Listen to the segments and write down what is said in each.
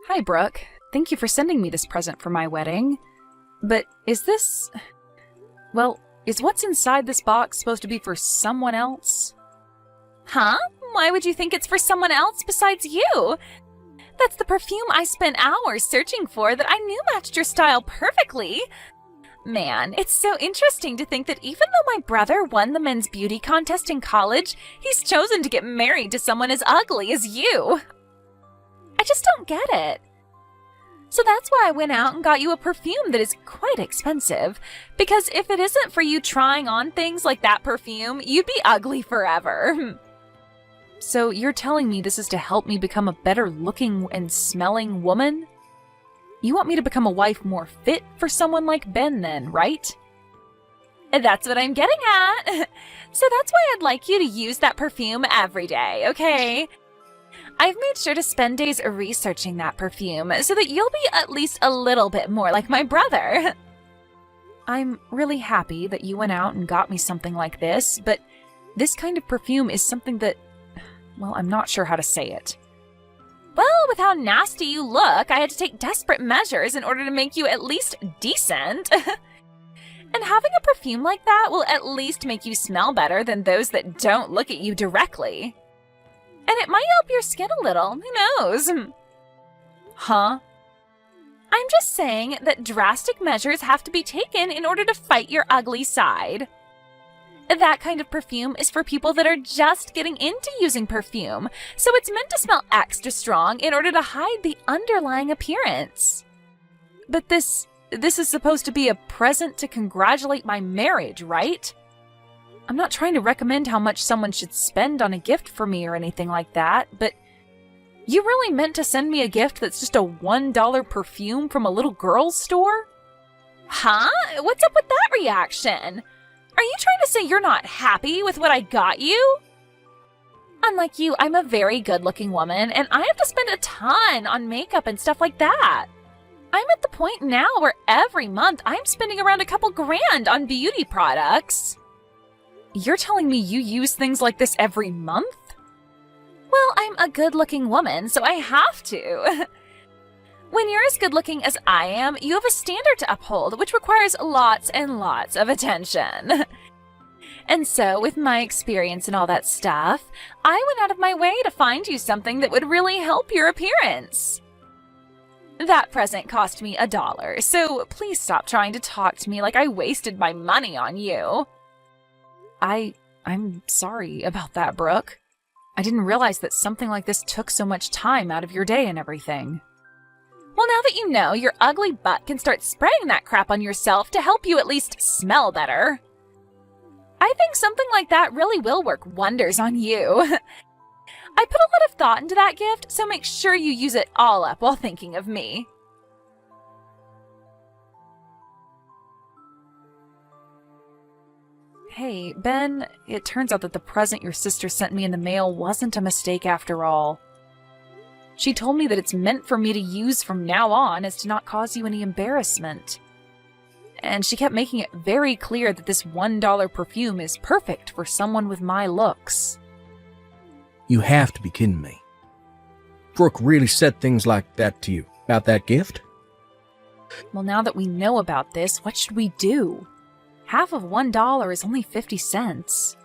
Hi, Brooke. Thank you for sending me this present for my wedding. But is this... Well, is what's inside this box supposed to be for someone else? Huh? Why would you think it's for someone else besides you? That's the perfume I spent hours searching for that I knew matched your style perfectly. Man, it's so interesting to think that even though my brother won the men's beauty contest in college, he's chosen to get married to someone as ugly as you. I just don't get it. So that's why I went out and got you a perfume that is quite expensive. Because if it isn't for you trying on things like that perfume, you'd be ugly forever. So you're telling me this is to help me become a better looking and smelling woman? You want me to become a wife more fit for someone like Ben then, right? That's what I'm getting at. So that's why I'd like you to use that perfume every day, okay? I've made sure to spend days researching that perfume so that you'll be at least a little bit more like my brother. I'm really happy that you went out and got me something like this, but this kind of perfume is something that, well, I'm not sure how to say it. Well, with how nasty you look, I had to take desperate measures in order to make you at least decent. And having a perfume like that will at least make you smell better than those that don't look at you directly. And it might help your skin a little, who knows? Huh? I'm just saying that drastic measures have to be taken in order to fight your ugly side. That kind of perfume is for people that are just getting into using perfume, so it's meant to smell extra strong in order to hide the underlying appearance. But this is supposed to be a present to congratulate my marriage, right? I'm not trying to recommend how much someone should spend on a gift for me or anything like that, but you really meant to send me a gift that's just a $1 perfume from a little girl's store? Huh? What's up with that reaction? Are you trying to say you're not happy with what I got you? Unlike you, I'm a very good-looking woman, and I have to spend a ton on makeup and stuff like that. I'm at the point now where every month I'm spending around a couple grand on beauty products. You're telling me you use things like this every month? Well, I'm a good-looking woman, so I have to. When you're as good-looking as I am, you have a standard to uphold, which requires lots and lots of attention. And so, with my experience and all that stuff, I went out of my way to find you something that would really help your appearance. That present cost me $1, so please stop trying to talk to me like I wasted my money on you. I'm sorry about that, Brooke. I didn't realize that something like this took so much time out of your day and everything. Well, now that you know, your ugly butt can start spraying that crap on yourself to help you at least smell better. I think something like that really will work wonders on you. I put a lot of thought into that gift, so make sure you use it all up while thinking of me. Hey, Ben, it turns out that the present your sister sent me in the mail wasn't a mistake after all. She told me that it's meant for me to use from now on as to not cause you any embarrassment. And she kept making it very clear that this $1 perfume is perfect for someone with my looks. You have to be kidding me. Brooke really said things like that to you about that gift? Well, now that we know about this, what should we do? Half of $1 is only 50 cents.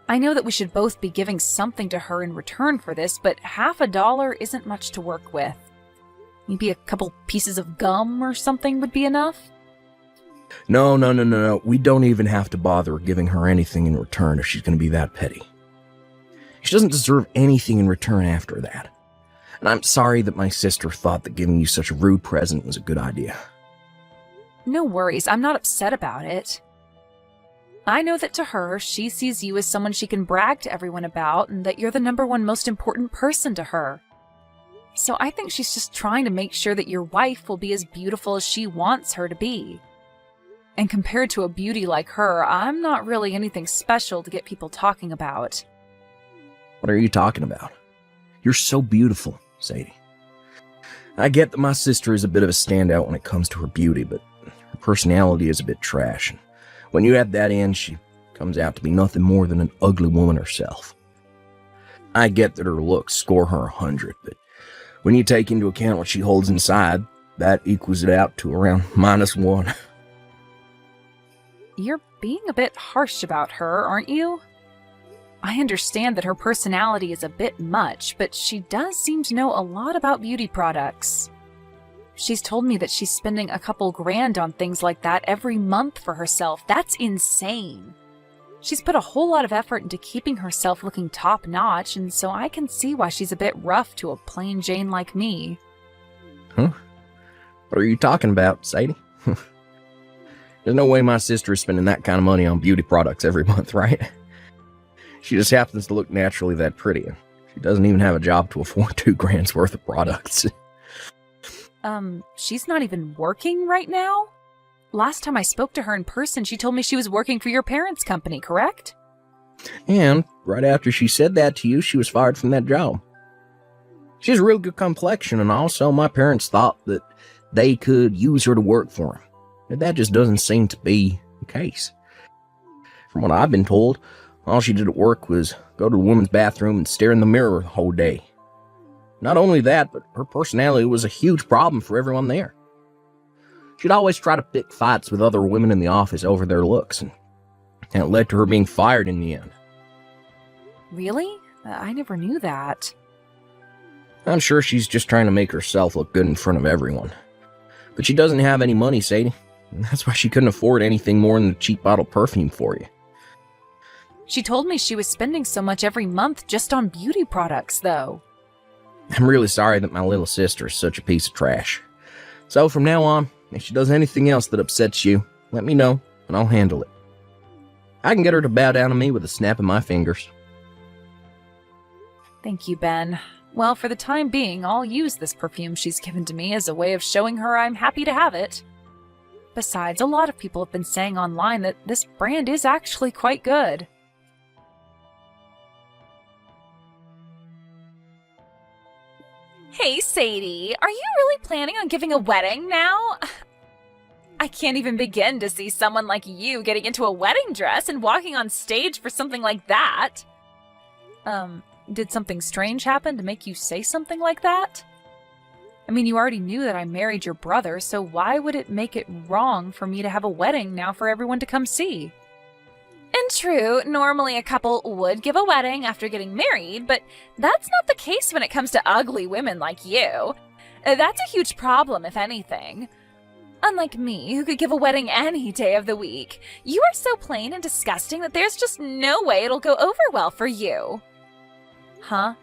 I know that we should both be giving something to her in return for this, but half a dollar isn't much to work with. Maybe a couple pieces of gum or something would be enough? No. We don't even have to bother giving her anything in return if she's going to be that petty. She doesn't deserve anything in return after that. And I'm sorry that my sister thought that giving you such a rude present was a good idea. No worries, I'm not upset about it. I know that to her, she sees you as someone she can brag to everyone about, and that you're the #1 most important person to her. So I think she's just trying to make sure that your wife will be as beautiful as she wants her to be. And compared to a beauty like her, I'm not really anything special to get people talking about. What are you talking about? You're so beautiful, Sadie. I get that my sister is a bit of a standout when it comes to her beauty, but her personality is a bit trash. And when you add that in, she comes out to be nothing more than an ugly woman herself. I get that her looks score her 100, but When you take into account what she holds inside, that equals it out to around -1. You're being a bit harsh about her, aren't you? I understand that her personality is a bit much, but she does seem to know a lot about beauty products. She's told me that she's spending a couple grand on things like that every month for herself. That's insane. She's put a whole lot of effort into keeping herself looking top-notch, and so I can see why she's a bit rough to a plain Jane like me. Huh? What are you talking about, Sadie? There's no way my sister is spending that kind of money on beauty products every month, right? She just happens to look naturally that pretty, and she doesn't even have a job to afford 2 grand's worth of products. She's not even working right now? Last time I spoke to her in person, she told me she was working for your parents' company, correct? And right after she said that to you, she was fired from that job. She has a real good complexion, and also my parents thought that they could use her to work for them. But that just doesn't seem to be the case. From what I've been told, all she did at work was go to the women's bathroom and stare in the mirror the whole day. Not only that, but her personality was a huge problem for everyone there. She'd always try to pick fights with other women in the office over their looks, and it led to her being fired in the end. Really? I never knew that. I'm sure she's just trying to make herself look good in front of everyone. But she doesn't have any money, Sadie. And that's why she couldn't afford anything more than a cheap bottle of perfume for you. She told me she was spending so much every month just on beauty products, though. I'm really sorry that my little sister is such a piece of trash. So from now on, if she does anything else that upsets you, let me know, and I'll handle it. I can get her to bow down to me with a snap of my fingers. Thank you, Ben. Well, for the time being, I'll use this perfume she's given to me as a way of showing her I'm happy to have it. Besides, a lot of people have been saying online that this brand is actually quite good. Hey, Sadie, are you really planning on giving a wedding now? I can't even begin to see someone like you getting into a wedding dress and walking on stage for something like that. Did something strange happen to make you say something like that? I mean, you already knew that I married your brother, so why would it make it wrong for me to have a wedding now for everyone to come see? And true, normally a couple would give a wedding after getting married, but that's not the case when it comes to ugly women like you. That's a huge problem, if anything. Unlike me, who could give a wedding any day of the week, you are so plain and disgusting that there's just no way it'll go over well for you. Huh?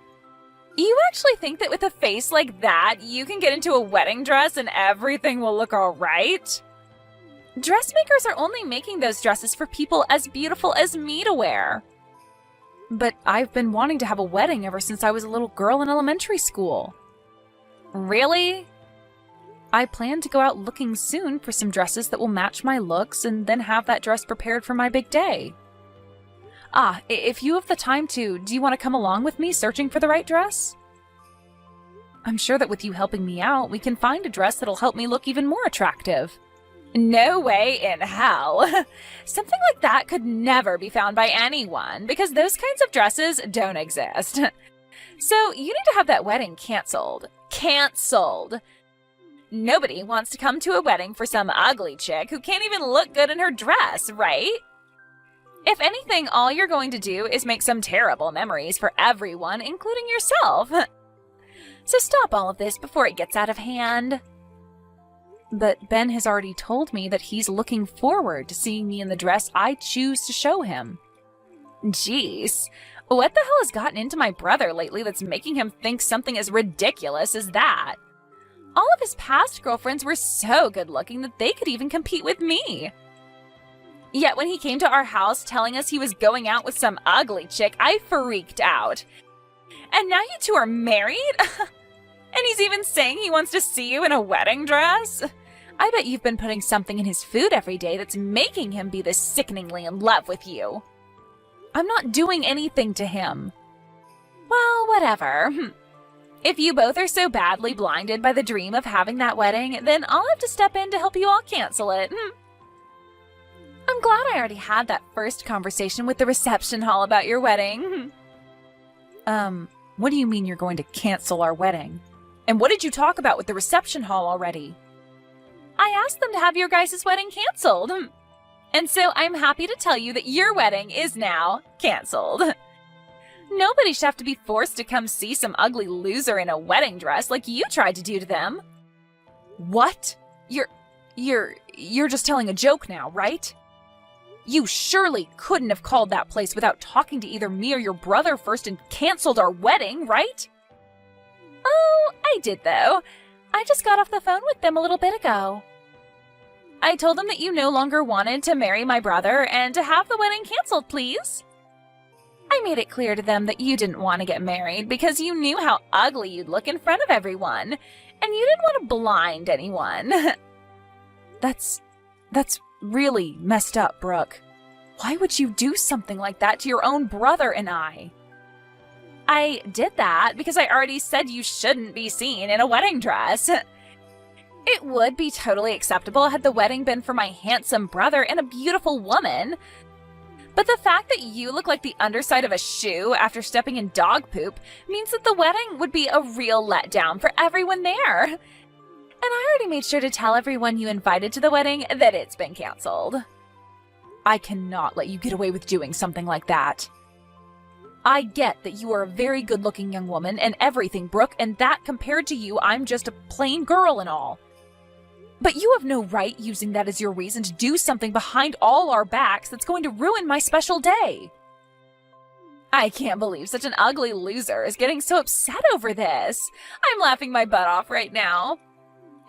You actually think that with a face like that, you can get into a wedding dress and everything will look alright? Dressmakers are only making those dresses for people as beautiful as me to wear. But I've been wanting to have a wedding ever since I was a little girl in elementary school. Really? I plan to go out looking soon for some dresses that will match my looks and then have that dress prepared for my big day. If you have the time to, do you want to come along with me searching for the right dress? I'm sure that with you helping me out, we can find a dress that'll help me look even more attractive. No way in hell. Something like that could never be found by anyone because those kinds of dresses don't exist. So you need to have that wedding canceled. Canceled. Nobody wants to come to a wedding for some ugly chick who can't even look good in her dress, right? If anything, all you're going to do is make some terrible memories for everyone, including yourself. So stop all of this before it gets out of hand. But Ben has already told me that he's looking forward to seeing me in the dress I choose to show him. Jeez, what the hell has gotten into my brother lately that's making him think something as ridiculous as that? All of his past girlfriends were so good looking that they could even compete with me. Yet when he came to our house telling us he was going out with some ugly chick, I freaked out. And now you two are married? And he's even saying he wants to see you in a wedding dress? I bet you've been putting something in his food every day that's making him be this sickeningly in love with you. I'm not doing anything to him. Well, whatever. If you both are so badly blinded by the dream of having that wedding, then I'll have to step in to help you all cancel it. I'm glad I already had that first conversation with the reception hall about your wedding. What do you mean you're going to cancel our wedding? And what did you talk about with the reception hall already? I asked them to have your guys' wedding canceled. And so I'm happy to tell you that your wedding is now canceled. Nobody should have to be forced to come see some ugly loser in a wedding dress like you tried to do to them. What? You're just telling a joke now, right? You surely couldn't have called that place without talking to either me or your brother first and canceled our wedding, right? Oh, I did though. I just got off the phone with them a little bit ago. I told them that you no longer wanted to marry my brother and to have the wedding canceled, please. I made it clear to them that you didn't want to get married because you knew how ugly you'd look in front of everyone, and you didn't want to blind anyone. That's really messed up, Brooke. Why would you do something like that to your own brother and I? I did that because I already said you shouldn't be seen in a wedding dress. It would be totally acceptable had the wedding been for my handsome brother and a beautiful woman. But the fact that you look like the underside of a shoe after stepping in dog poop means that the wedding would be a real letdown for everyone there. And I already made sure to tell everyone you invited to the wedding that it's been canceled. I cannot let you get away with doing something like that. I get that you are a very good-looking young woman and everything, Brooke, and that compared to you, I'm just a plain girl and all. But you have no right using that as your reason to do something behind all our backs that's going to ruin my special day. I can't believe such an ugly loser is getting so upset over this. I'm laughing my butt off right now.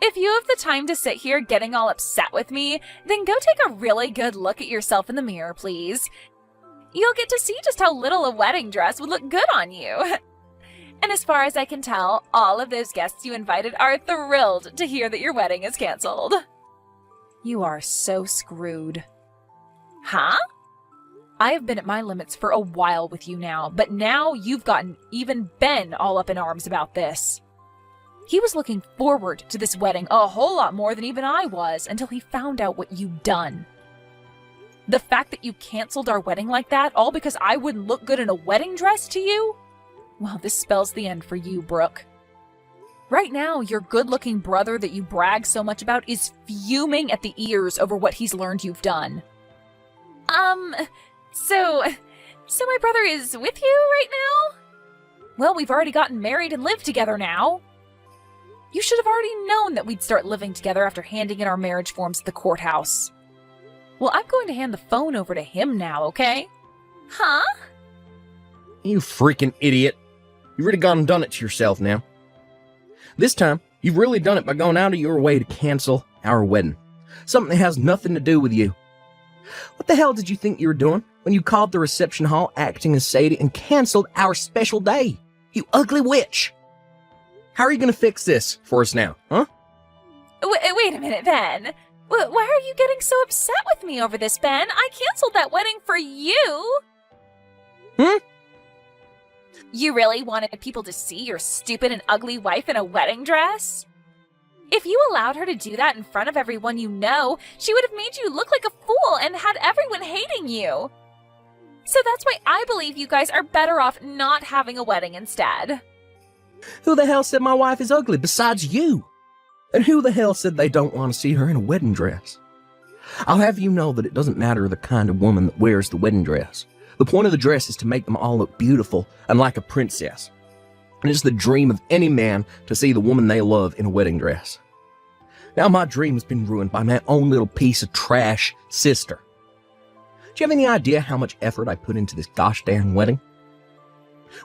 If you have the time to sit here getting all upset with me, then go take a really good look at yourself in the mirror, please. You'll get to see just how little a wedding dress would look good on you. And as far as I can tell, all of those guests you invited are thrilled to hear that your wedding is canceled. You are so screwed. Huh? I have been at my limits for a while with you now, but now you've gotten even Ben all up in arms about this. He was looking forward to this wedding a whole lot more than even I was until he found out what you'd done. The fact that you canceled our wedding like that, all because I wouldn't look good in a wedding dress to you? Well, this spells the end for you, Brooke. Right now, your good-looking brother that you brag so much about is fuming at the ears over what he's learned you've done. So my brother is with you right now? Well, we've already gotten married and live together now. You should have already known that we'd start living together after handing in our marriage forms at the courthouse. Well, I'm going to hand the phone over to him now, okay? Huh? You freaking idiot. You've really gone and done it to yourself now. This time, you've really done it by going out of your way to cancel our wedding. Something that has nothing to do with you. What the hell did you think you were doing when you called the reception hall acting as Sadie and canceled our special day? You ugly witch! How are you going to fix this for us now, huh? Wait a minute, Ben. Why are you getting so upset with me over this, Ben? I canceled that wedding for you. You really wanted people to see your stupid and ugly wife in a wedding dress? If you allowed her to do that in front of everyone you know, she would have made you look like a fool and had everyone hating you. So that's why I believe you guys are better off not having a wedding instead. Who the hell said my wife is ugly besides you? And who the hell said they don't want to see her in a wedding dress? I'll have you know that it doesn't matter the kind of woman that wears the wedding dress. The point of the dress is to make them all look beautiful and like a princess. And it's the dream of any man to see the woman they love in a wedding dress. Now my dream has been ruined by my own little piece of trash sister. Do you have any idea how much effort I put into this gosh darn wedding?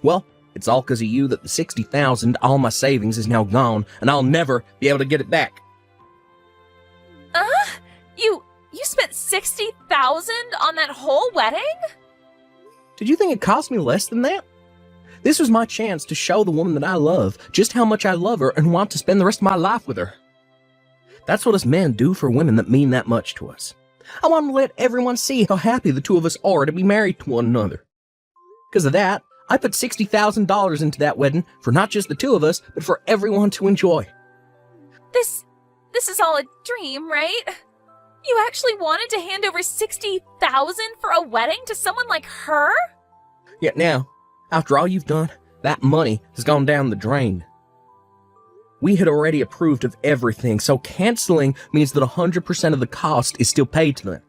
Well, it's all because of you that the $60,000, all my savings, is now gone, and I'll never be able to get it back. You spent $60,000 on that whole wedding? Did you think it cost me less than that? This was my chance to show the woman that I love just how much I love her and want to spend the rest of my life with her. That's what us men do for women that mean that much to us. I want to let everyone see how happy the two of us are to be married to one another. Because of that, I put $60,000 into that wedding for not just the two of us, but for everyone to enjoy. This is all a dream, right? You actually wanted to hand over $60,000 for a wedding to someone like her? Yet now, after all you've done, that money has gone down the drain. We had already approved of everything, so canceling means that 100% of the cost is still paid to them.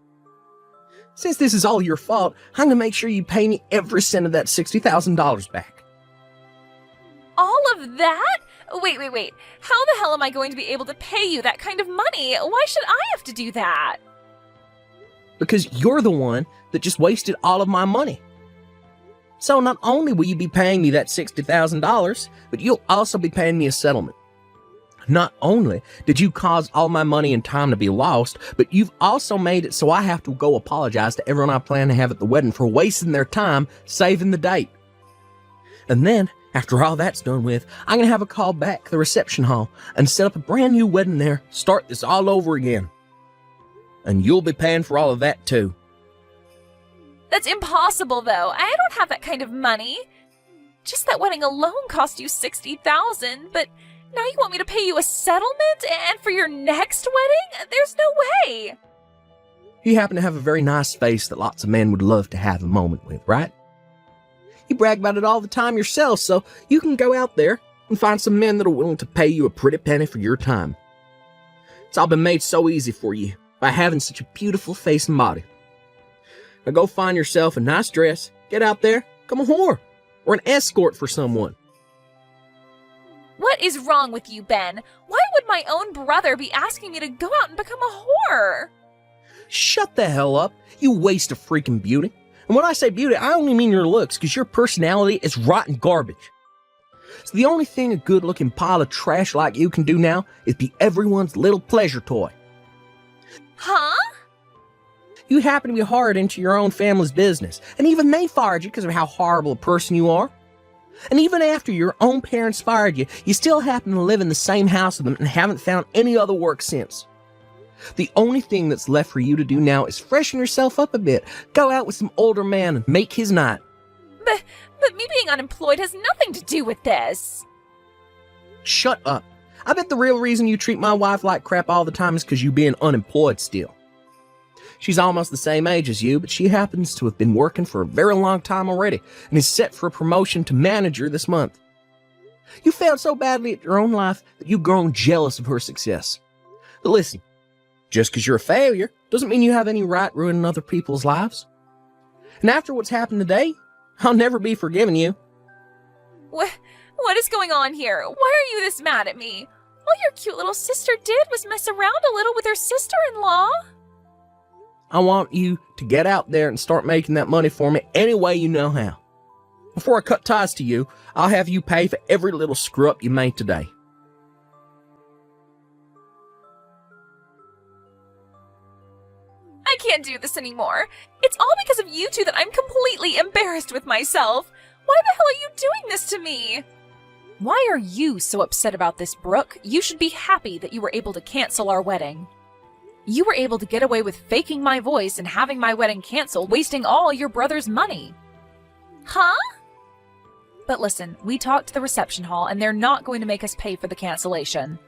Since this is all your fault, I'm gonna make sure you pay me every cent of that $60,000 back. All of that? Wait. How the hell am I going to be able to pay you that kind of money? Why should I have to do that? Because you're the one that just wasted all of my money. So not only will you be paying me that $60,000, but you'll also be paying me a settlement. Not only did you cause all my money and time to be lost, but you've also made it so I have to go apologize to everyone I plan to have at the wedding for wasting their time saving the date. And then, after all that's done with, I'm going to have a call back to the reception hall and set up a brand new wedding there, start this all over again. And you'll be paying for all of that too. That's impossible, though. I don't have that kind of money. Just that wedding alone cost you $60,000, but now you want me to pay you a settlement and for your next wedding? There's no way. You happen to have a very nice face that lots of men would love to have a moment with, right? You brag about it all the time yourself, so you can go out there and find some men that are willing to pay you a pretty penny for your time. It's all been made so easy for you by having such a beautiful face and body. Now go find yourself a nice dress, get out there, become a whore, or an escort for someone. What is wrong with you, Ben? Why would my own brother be asking me to go out and become a whore? Shut the hell up, you waste of freaking beauty. And when I say beauty, I only mean your looks, because your personality is rotten garbage. So the only thing a good-looking pile of trash like you can do now is be everyone's little pleasure toy. Huh? You happen to be hired into your own family's business, and even they fired you because of how horrible a person you are. And even after your own parents fired you, you still happen to live in the same house with them and haven't found any other work since. The only thing that's left for you to do now is freshen yourself up a bit, go out with some older man and make his night. But me being unemployed has nothing to do with this. Shut up. I bet the real reason you treat my wife like crap all the time is because you being unemployed still. She's almost the same age as you, but she happens to have been working for a very long time already and is set for a promotion to manager this month. You failed so badly at your own life that you've grown jealous of her success. But listen, just because you're a failure doesn't mean you have any right ruining other people's lives. And after what's happened today, I'll never be forgiving you. What is going on here? Why are you this mad at me? All your cute little sister did was mess around a little with her sister-in-law. I want you to get out there and start making that money for me any way you know how. Before I cut ties to you, I'll have you pay for every little screw-up you made today. I can't do this anymore. It's all because of you two that I'm completely embarrassed with myself. Why the hell are you doing this to me? Why are you so upset about this, Brooke? You should be happy that you were able to cancel our wedding. You were able to get away with faking my voice and having my wedding canceled, wasting all your brother's money. Huh? But listen, we talked to the reception hall and they're not going to make us pay for the cancellation.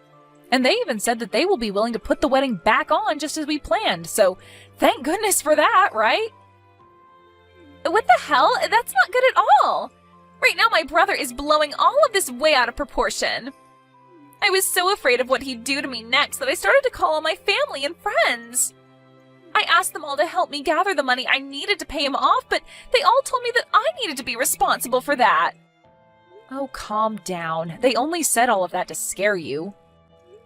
And they even said that they will be willing to put the wedding back on just as we planned, so thank goodness for that, right? What the hell? That's not good at all. Right now my brother is blowing all of this way out of proportion. I was so afraid of what he'd do to me next that I started to call all my family and friends. I asked them all to help me gather the money I needed to pay him off, but they all told me that I needed to be responsible for that. Oh, calm down. They only said all of that to scare you.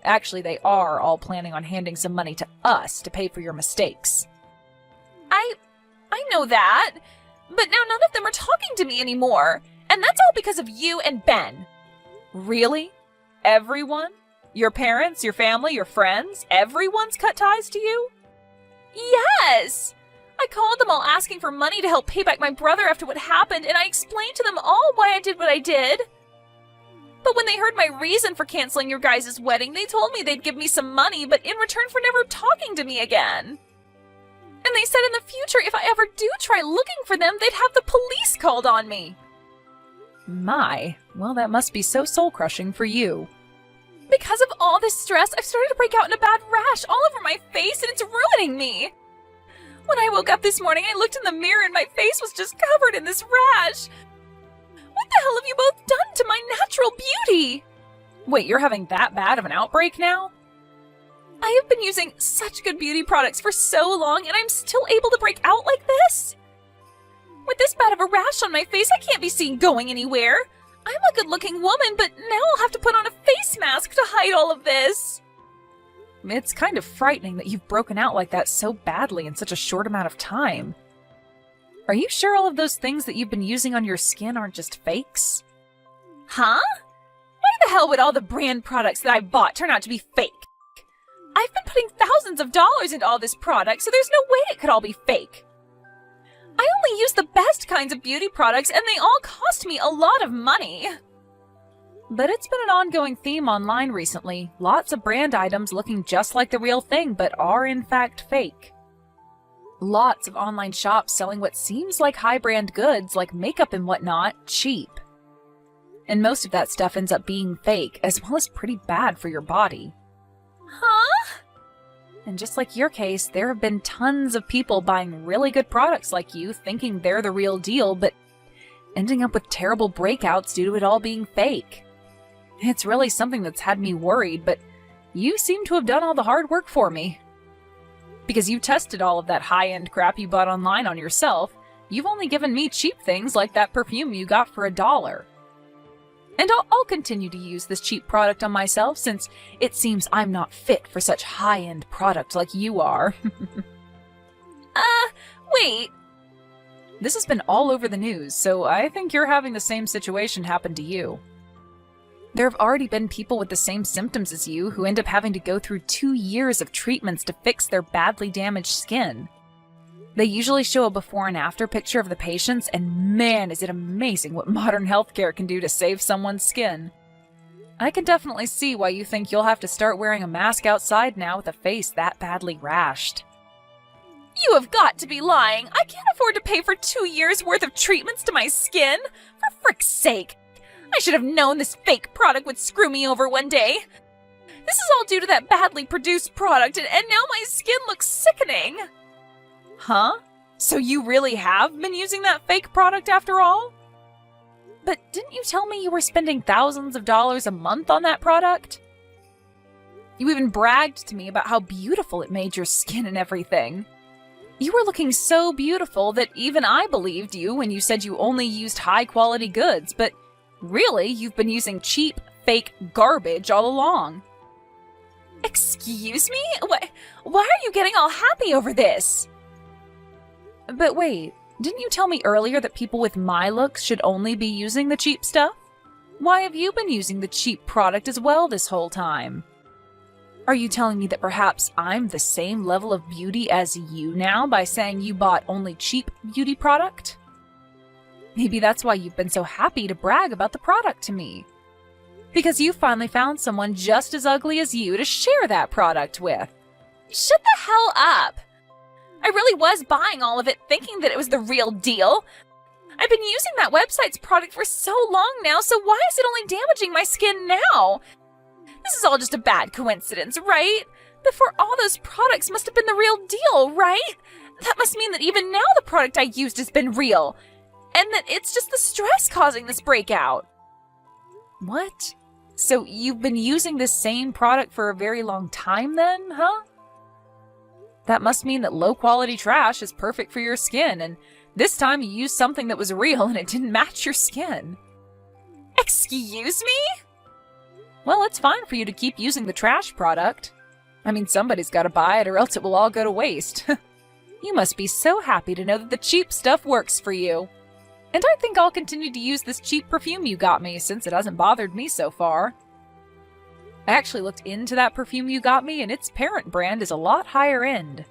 Actually, they are all planning on handing some money to us to pay for your mistakes. I know that, but now none of them are talking to me anymore, and that's all because of you and Ben. Really? Everyone? Your parents, your family, your friends? Everyone's cut ties to you? Yes! I called them all asking for money to help pay back my brother after what happened, and I explained to them all why I did what I did. But when they heard my reason for canceling your guys' wedding, they told me they'd give me some money, but in return for never talking to me again. And they said in the future, if I ever do try looking for them, they'd have the police called on me. My, well, that must be so soul-crushing for you. Because of all this stress, I've started to break out in a bad rash all over my face, and it's ruining me. When I woke up this morning, I looked in the mirror and my face was just covered in this rash. What the hell have you both done to my natural beauty? Wait, you're having that bad of an outbreak now? I have been using such good beauty products for so long, and I'm still able to break out like this? With this bad of a rash on my face, I can't be seen going anywhere. I'm a good-looking woman, but now I'll have to put on a face mask to hide all of this. It's kind of frightening that you've broken out like that so badly in such a short amount of time. Are you sure all of those things that you've been using on your skin aren't just fakes? Huh? Why the hell would all the brand products that I bought turn out to be fake? I've been putting thousands of dollars into all this product, so there's no way it could all be fake. I only use the best kinds of beauty products, and they all cost me a lot of money. But it's been an ongoing theme online recently. Lots of brand items looking just like the real thing, but are in fact fake. Lots of online shops selling what seems like high-brand goods, like makeup and whatnot, cheap. And most of that stuff ends up being fake, as well as pretty bad for your body. Huh? And just like your case, there have been tons of people buying really good products like you, thinking they're the real deal, but ending up with terrible breakouts due to it all being fake. It's really something that's had me worried, but you seem to have done all the hard work for me. Because you tested all of that high-end crap you bought online on yourself, you've only given me cheap things like that perfume you got for $1. And I'll continue to use this cheap product on myself since it seems I'm not fit for such high-end product like you are. Wait. This has been all over the news, so I think you're having the same situation happen to you. There have already been people with the same symptoms as you who end up having to go through 2 years of treatments to fix their badly damaged skin. They usually show a before and after picture of the patients, and man, is it amazing what modern healthcare can do to save someone's skin. I can definitely see why you think you'll have to start wearing a mask outside now with a face that badly rashed. You have got to be lying. I can't afford to pay for 2 years' worth of treatments to my skin. For frick's sake. I should have known this fake product would screw me over one day. This is all due to that badly produced product, and now my skin looks sickening. Huh? So you really have been using that fake product after all? But didn't you tell me you were spending thousands of dollars a month on that product? You even bragged to me about how beautiful it made your skin and everything. You were looking so beautiful that even I believed you when you said you only used high-quality goods, but really, you've been using cheap, fake garbage all along. Excuse me? Why are you getting all happy over this? But wait, didn't you tell me earlier that people with my looks should only be using the cheap stuff? Why have you been using the cheap product as well this whole time? Are you telling me that perhaps I'm the same level of beauty as you now by saying you bought only cheap beauty product? Maybe that's why you've been so happy to brag about the product to me. Because you finally found someone just as ugly as you to share that product with. Shut the hell up! I really was buying all of it thinking that it was the real deal. I've been using that website's product for so long now, so why is it only damaging my skin now? This is all just a bad coincidence, right? Before all those products must have been the real deal, right? That must mean that even now the product I used has been real. And that it's just the stress causing this breakout. What? So you've been using this same product for a very long time then, huh? That must mean that low-quality trash is perfect for your skin, and this time you used something that was real and it didn't match your skin. Excuse me? Well, it's fine for you to keep using the trash product. I mean, somebody's got to buy it or else it will all go to waste. You must be so happy to know that the cheap stuff works for you. And I think I'll continue to use this cheap perfume you got me since it hasn't bothered me so far. I actually looked into that perfume you got me, and its parent brand is a lot higher end.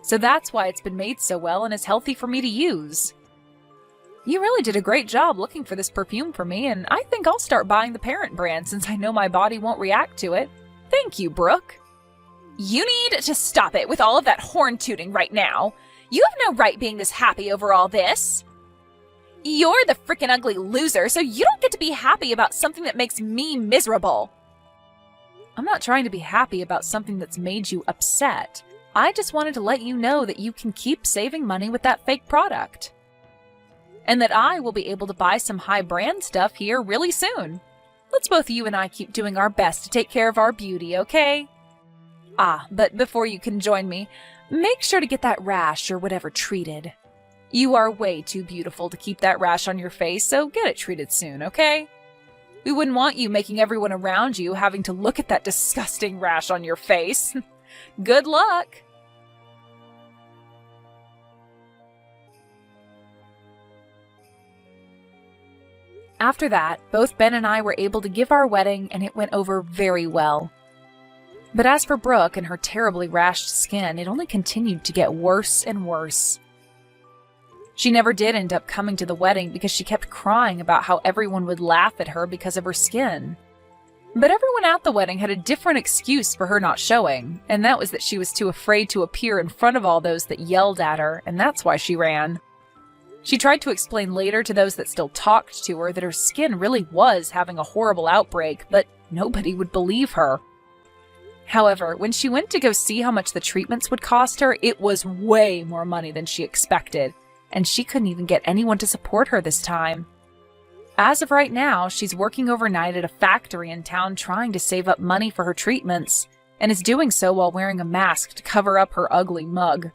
So that's why it's been made so well and is healthy for me to use. You really did a great job looking for this perfume for me, and I think I'll start buying the parent brand since I know my body won't react to it. Thank you, Brooke. You need to stop it with all of that horn tooting right now. You have no right being this happy over all this. You're the frickin' ugly loser, so you don't get to be happy about something that makes me miserable. I'm not trying to be happy about something that's made you upset. I just wanted to let you know that you can keep saving money with that fake product. And that I will be able to buy some high brand stuff here really soon. Let's both you and I keep doing our best to take care of our beauty, okay? Ah, but before you can join me, make sure to get that rash or whatever treated. You are way too beautiful to keep that rash on your face, so get it treated soon, okay? We wouldn't want you making everyone around you having to look at that disgusting rash on your face. Good luck! After that, both Ben and I were able to give our wedding, and it went over very well. But as for Brooke and her terribly rashed skin, it only continued to get worse and worse. She never did end up coming to the wedding because she kept crying about how everyone would laugh at her because of her skin. But everyone at the wedding had a different excuse for her not showing, and that was that she was too afraid to appear in front of all those that yelled at her, and that's why she ran. She tried to explain later to those that still talked to her that her skin really was having a horrible outbreak, but nobody would believe her. However, when she went to go see how much the treatments would cost her, it was way more money than she expected, and she couldn't even get anyone to support her this time. As of right now, she's working overnight at a factory in town trying to save up money for her treatments, and is doing so while wearing a mask to cover up her ugly mug.